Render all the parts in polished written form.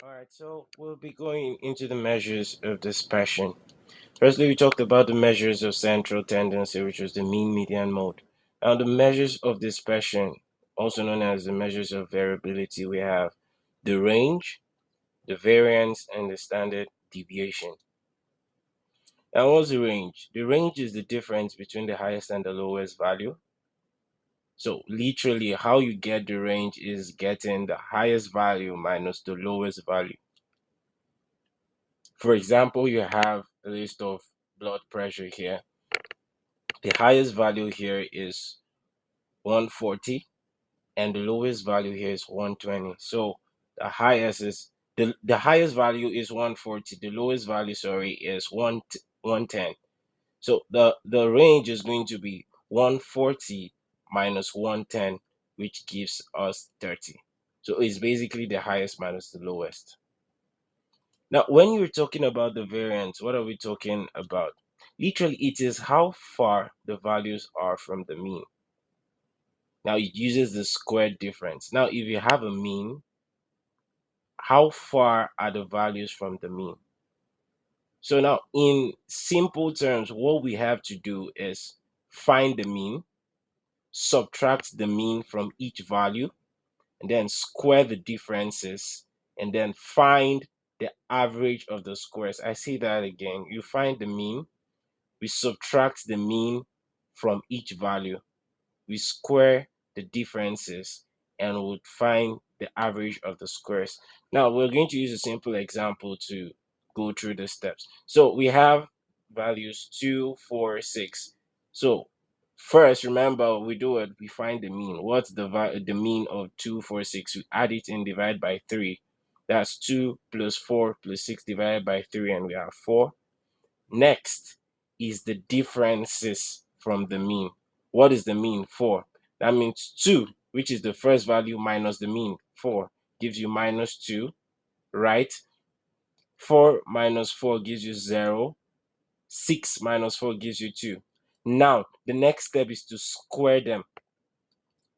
All right, so we'll be going into the measures of dispersion. Firstly, we talked about the measures of central tendency, which was the mean, median, mode. Now, the measures of dispersion, also known as the measures of variability, we have the range, the variance, and the standard deviation. Now, what's the range? The range is the difference between the highest and the lowest value. So, literally, how you get the range is getting the highest value minus the lowest value. For example, you have a list of blood pressure here. The highest value here is 140 and the lowest value here is 120. So the highest is the highest value is 140. The lowest value, sorry, is 110. So the range is going to be 140 minus 110, which gives us 30. So it's basically the highest minus the lowest. Now, when you're talking about the variance, what are we talking about? Literally, it is how far the values are from the mean. Now, it uses the squared difference. Now, if you have a mean, how far are the values from the mean? So now, in simple terms, what we have to do is find the mean, subtract the mean from each value, and then square the differences, and then find the average of the squares. I say that again. You find the mean, we subtract the mean from each value, we square the differences, and would find the average of the squares. Now we're going to use a simple example to go through the steps. So we have values 2, 4, 6. So first, remember, we do it, we find the mean. What's the mean of 2, 4, 6? We add it and divide by 3. That's 2 plus 4 plus 6 divided by 3, and we have 4. Next is the differences from the mean. What is the mean? 4. That means 2, which is the first value, minus the mean, 4, gives you minus 2, right? 4 minus 4 gives you 0. 6 minus 4 gives you 2. Now, the next step is to square them,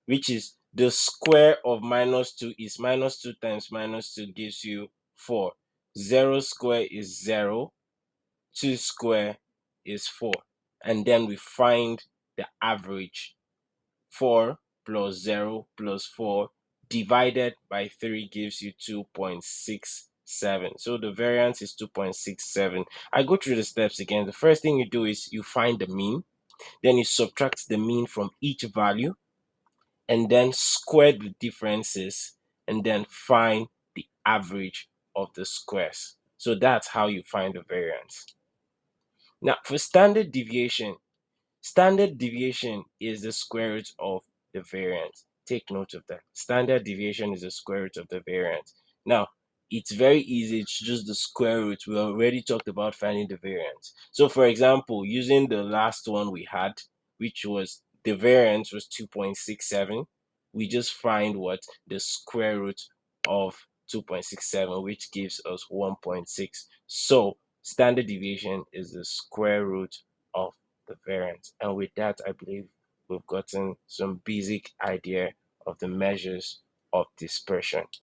which is the square of minus 2 is minus 2 times minus 2 gives you 4. 0 square is 0. 2 square is 4. And then we find the average. 4 plus 0 plus 4 divided by 3 gives you 2.67. So the variance is 2.67. I go through the steps again. The first thing you do is you find the mean, then you subtract the mean from each value, and then square the differences, and then find the average of the squares. So that's how you find the variance. Now, for standard deviation is the square root of the variance. Take note of that. Standard deviation is the square root of the variance. Now, it's very easy. It's just the square root. We already talked about finding the variance. So, for example, using the last one we had, which was the variance was 2.67, we just find what? The square root of 2.67, which gives us 1.6. So, standard deviation is the square root of the variance. And with that, I believe we've gotten some basic idea of the measures of dispersion.